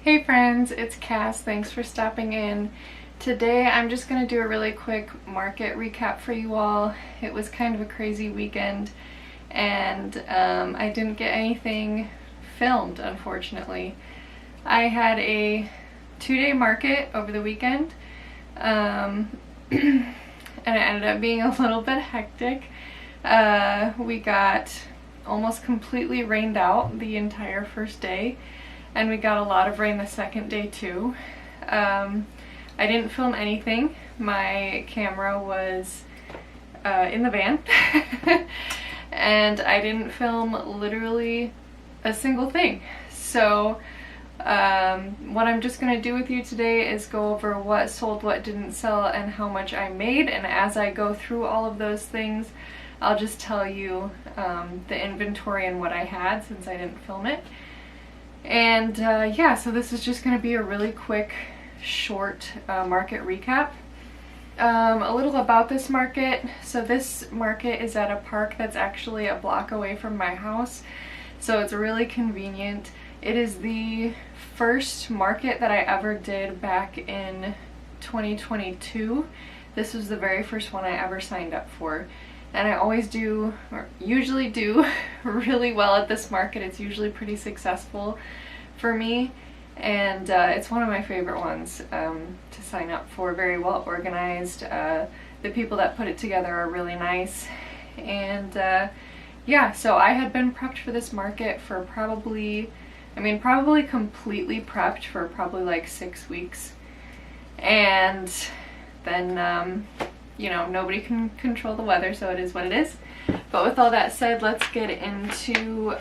Hey friends, it's Cass. Thanks for stopping in. Today I'm just going to do a really quick market recap for you all. It was kind of a crazy weekend and I didn't get anything filmed, unfortunately. I had a 2-day market over the weekend and it ended up being a little bit hectic. We got almost completely rained out the entire first day. And we got a lot of rain the second day too. I didn't film anything. My camera was in the van. And I didn't film literally a single thing. So what I'm just going to do with you today is go over what sold, what didn't sell, and how much I made. And as I go through all of those things, I'll just tell you the inventory and what I had since I didn't film it. And yeah, so this is just going to be a really quick, short market recap. A little about this market. So this market is at a park that's actually a block away from my house, so it's really convenient. It is the first market that I ever did back in 2022. This was the very first one I ever signed up for. And I always do, or usually do, really well at this market. It's usually pretty successful for me, and it's one of my favorite ones to sign up for. Very well organized. The people that put it together are really nice. And yeah, so I had been prepped for this market for probably completely prepped for probably like 6 weeks. And then you know, nobody can control the weather, so it is what it is. But with all that said, let's get into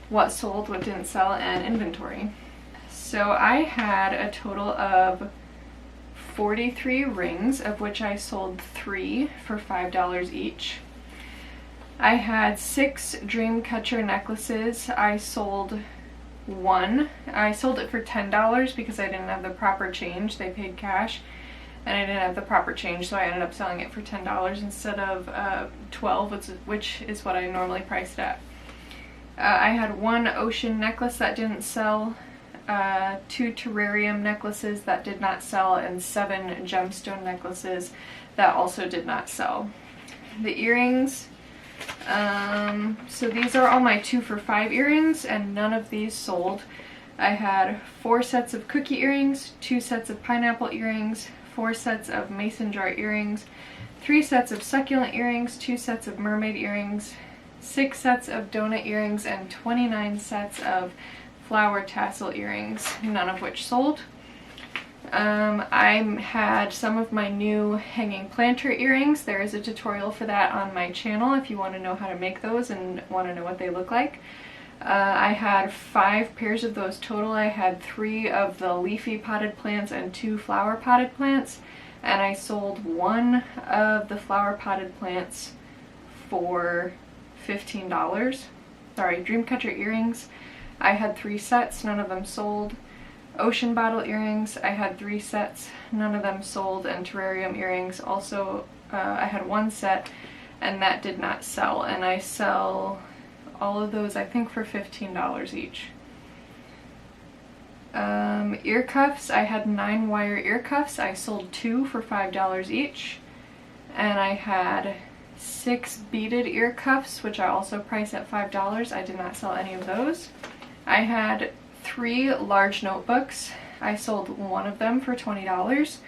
what sold, what didn't sell, and inventory. So I had a total of 43 rings, of which I sold 3 for $5 each. I had 6 Dreamcatcher necklaces. I sold 1. I sold it for $10 because I didn't have the proper change. They paid cash and I didn't have the proper change, so I ended up selling it for $10 instead of $12, which is what I normally priced it at. I had 1 ocean necklace that didn't sell, 2 terrarium necklaces that did not sell, and 7 gemstone necklaces that also did not sell. The earrings, so these are all my 2 for $5 earrings, and none of these sold. I had 4 sets of cookie earrings, 2 sets of pineapple earrings, 4 sets of mason jar earrings, 3 sets of succulent earrings, 2 sets of mermaid earrings, 6 sets of donut earrings, and 29 sets of flower tassel earrings, none of which sold. I had some of my new hanging planter earrings. There is a tutorial for that on my channel if you want to know how to make those and want to know what they look like. I had 5 pairs of those total. I had 3 of the leafy potted plants and 2 flower potted plants, and I sold 1 of the flower potted plants for $15. Sorry, Dreamcatcher earrings. I had 3 sets, none of them sold. Ocean bottle earrings, I had 3 sets, none of them sold. And terrarium earrings, also I had 1 set, and that did not sell. And I sell all of those, I think, for $15 each. Ear cuffs, I had 9 wire ear cuffs. I sold 2 for $5 each. And I had 6 beaded ear cuffs, which I also priced at $5. I did not sell any of those. I had 3 large notebooks. I sold 1 of them for $20.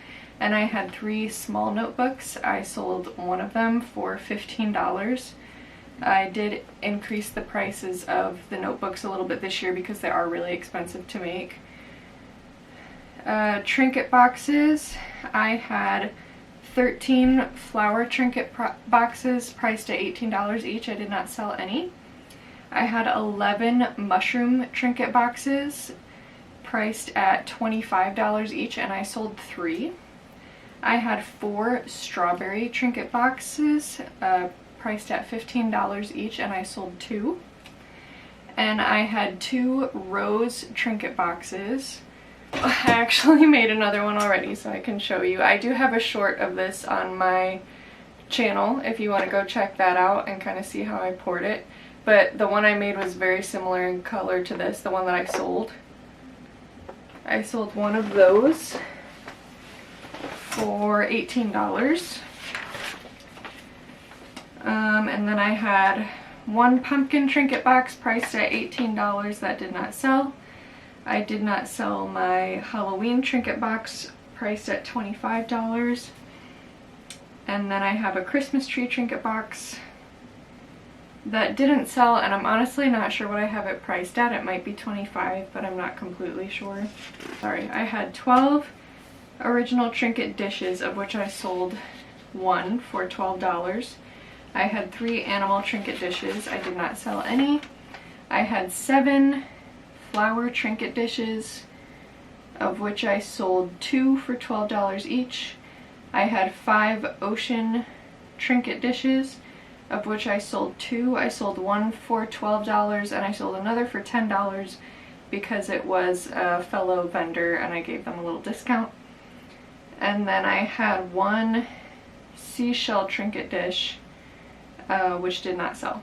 And I had 3 small notebooks. I sold 1 of them for $15. I did increase the prices of the notebooks a little bit this year because they are really expensive to make. Trinket boxes, I had 13 flower trinket boxes priced at $18 each. I did not sell any. I had 11 mushroom trinket boxes priced at $25 each, and I sold 3. I had 4 strawberry trinket boxes priced at $15 each, and I sold 2. And I had 2 rose trinket boxes. I actually made another one already, so I can show you. I do have a short of this on my channel if you want to go check that out and kind of see how I poured it. But the one I made was very similar in color to this, the one that I sold. I sold one of those for $18. And then I had one pumpkin trinket box priced at $18 that did not sell. I did not sell my Halloween trinket box priced at $25. And then I have a Christmas tree trinket box that didn't sell, and I'm honestly not sure what I have it priced at. It might be $25, but I'm not completely sure. Sorry, I had 12 original trinket dishes, of which I sold one for $12. I had 3 animal trinket dishes. I did not sell any. I had 7 flower trinket dishes, of which I sold 2 for $12 each. I had 5 ocean trinket dishes, of which I sold 2. I sold one for $12 and I sold another for $10 because it was a fellow vendor and I gave them a little discount. And then I had one seashell trinket dish, which did not sell.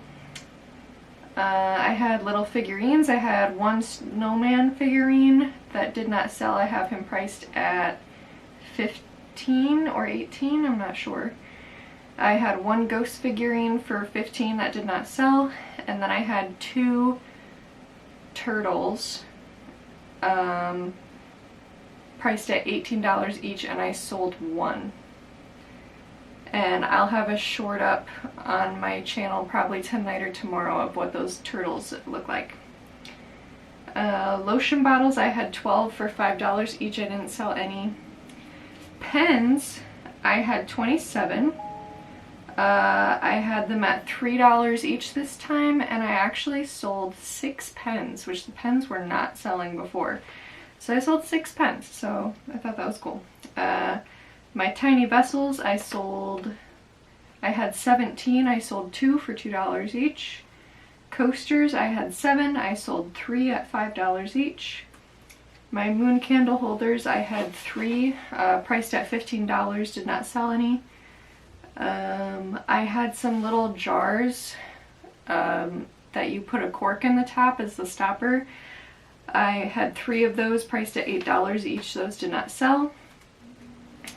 I had little figurines. I had one snowman figurine that did not sell. I have him priced at $15 or $18, I'm not sure. I had one ghost figurine for $15 that did not sell, and then I had 2 turtles priced at $18 each, and I sold one. And I'll have a short up on my channel probably tonight or tomorrow of what those turtles look like. Lotion bottles, I had 12 for $5 each. I didn't sell any. Pens, I had 27. I had them at $3 each this time, and I actually sold 6 pens, which the pens were not selling before. So I sold 6 pens, so I thought that was cool. My tiny vessels, I had 17, I sold 2 for $2 each. Coasters, I had 7, I sold 3 at $5 each. My moon candle holders, I had 3, priced at $15, did not sell any. I had some little jars that you put a cork in the top as the stopper. I had 3 of those priced at $8 each, those did not sell.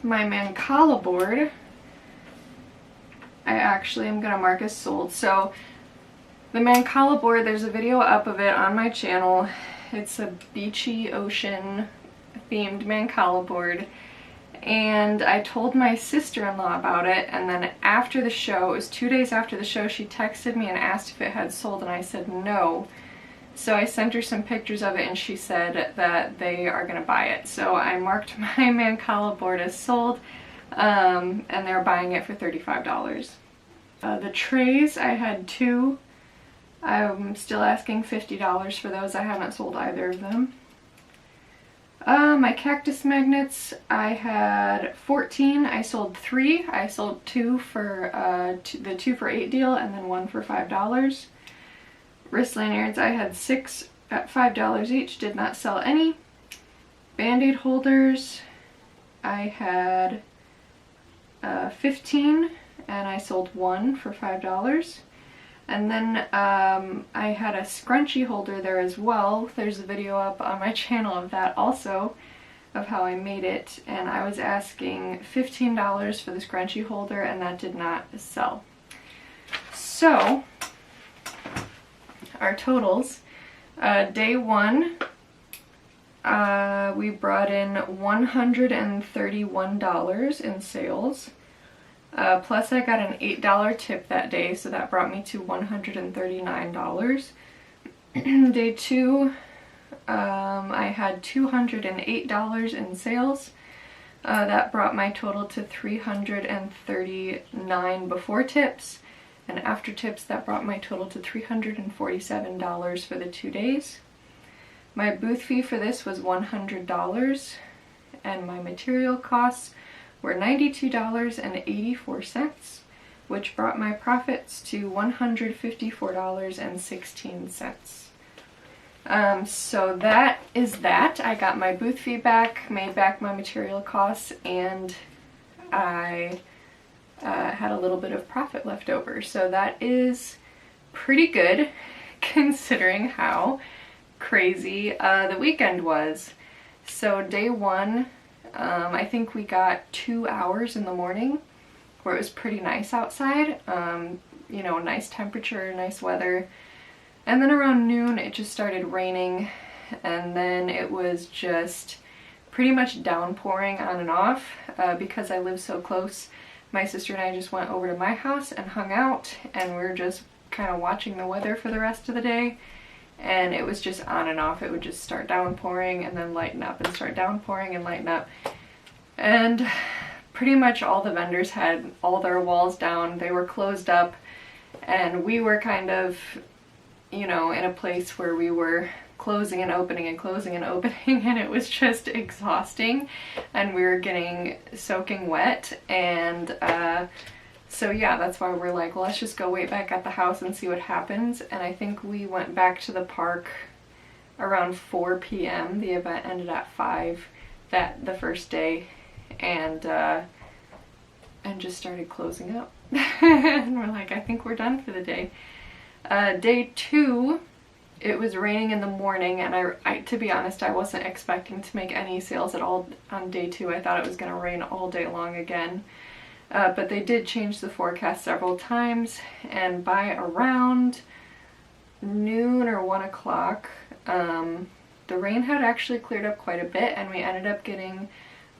My Mancala board, I actually am going to mark as sold. So the Mancala board, there's a video up of it on my channel. It's a beachy ocean themed Mancala board. And I told my sister-in-law about it, and then after the show, it was 2 days after the show, she texted me and asked if it had sold, and I said no. So I sent her some pictures of it and she said that they are going to buy it. So I marked my Mancala board as sold, and they're buying it for $35. The trays, I had 2. I'm still asking $50 for those. I haven't sold either of them. My cactus magnets, I had 14. I sold 3. I sold 2 for the 2 for $8 deal, and then 1 for $5. Wrist lanyards, I had 6 at $5 each, did not sell any. Band-Aid holders, I had 15, and I sold 1 for $5. And then I had a scrunchie holder there as well. There's a video up on my channel of that also, of how I made it. And I was asking $15 for the scrunchie holder, and that did not sell. So our totals, day 1, we brought in $131 in sales. Plus I got an $8 tip that day, so that brought me to $139. Day 2, I had $208 in sales. That brought my total to $339 before tips, and after tips that brought my total to $347 for the 2 days. My booth fee for this was $100, and my material costs were $92.84, which brought my profits to $154.16. So that is that. I got my booth fee back, made back my material costs, and I had a little bit of profit left over. So that is pretty good considering how crazy the weekend was. So day one, I think we got 2 hours in the morning where it was pretty nice outside. You know, nice temperature, nice weather. And then around noon it just started raining, and then it was just pretty much downpouring on and off. Because I live so close, my sister and I just went over to my house and hung out, and we were just kind of watching the weather for the rest of the day. And it was just on and off. It would just start downpouring and then lighten up and start downpouring and lighten up. And pretty much all the vendors had all their walls down. They were closed up, and we were kind of, you know, in a place where we were closing and opening and closing and opening, and it was just exhausting, and we were getting soaking wet. And so yeah, that's why we're like, well, let's just go wait back at the house and see what happens. And I think we went back to the park around 4 p.m. The event ended at 5 the first day, and just started closing up. And we're like, I think we're done for the day. Day 2, it was raining in the morning, and I to be honest, I wasn't expecting to make any sales at all on day 2. I thought it was going to rain all day long again. But they did change the forecast several times, and by around noon or 1 o'clock, the rain had actually cleared up quite a bit, and we ended up getting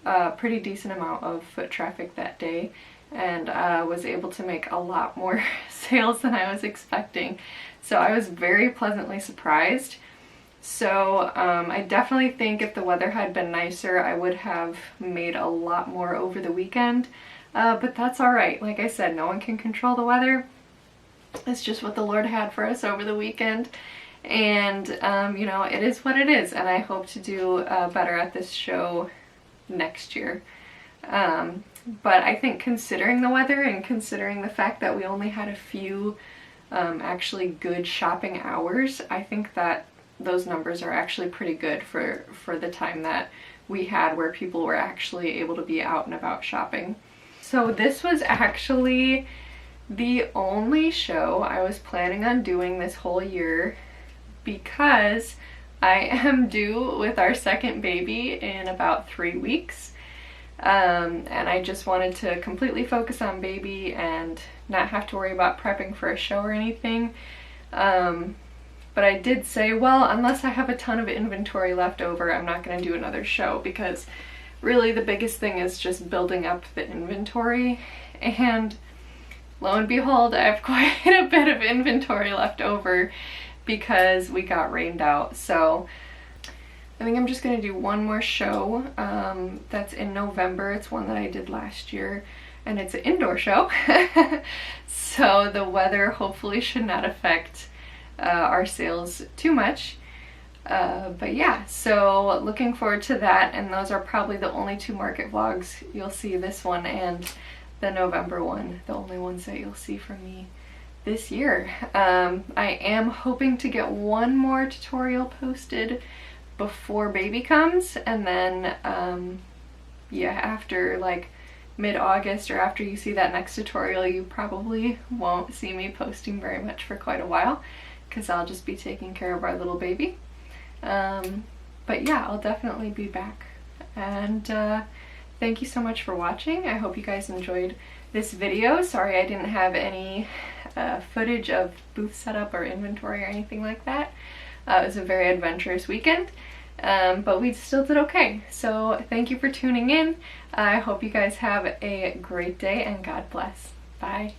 a pretty decent amount of foot traffic that day, and was able to make a lot more sales than I was expecting. So I was very pleasantly surprised. So I definitely think if the weather had been nicer, I would have made a lot more over the weekend. But that's alright. Like I said, no one can control the weather. It's just what the Lord had for us over the weekend. And, you know, it is what it is. And I hope to do better at this show next year. But I think considering the weather and considering the fact that we only had a few actually good shopping hours, I think that those numbers are actually pretty good for the time that we had where people were actually able to be out and about shopping. So this was actually the only show I was planning on doing this whole year, because I am due with our second baby in about 3 weeks. And I just wanted to completely focus on baby and not have to worry about prepping for a show or anything. But I did say, well, unless I have a ton of inventory left over, I'm not going to do another show, because really the biggest thing is just building up the inventory. And lo and behold, I have quite a bit of inventory left over because we got rained out. So I think I'm just going to do one more show that's in November. It's one that I did last year, and it's an indoor show. So the weather hopefully should not affect our sales too much. But yeah, so looking forward to that, and those are probably the only 2 market vlogs you'll see, this one and the November one, the only ones that you'll see from me this year. I am hoping to get one more tutorial posted before baby comes, and then yeah, after like mid-August, or after you see that next tutorial, you probably won't see me posting very much for quite a while, because I'll just be taking care of our little baby. But yeah, I'll definitely be back. And thank you so much for watching. I hope you guys enjoyed this video. Sorry I didn't have any footage of booth setup or inventory or anything like that. It was a very adventurous weekend, but we still did okay. So thank you for tuning in. I hope you guys have a great day, and God bless. Bye.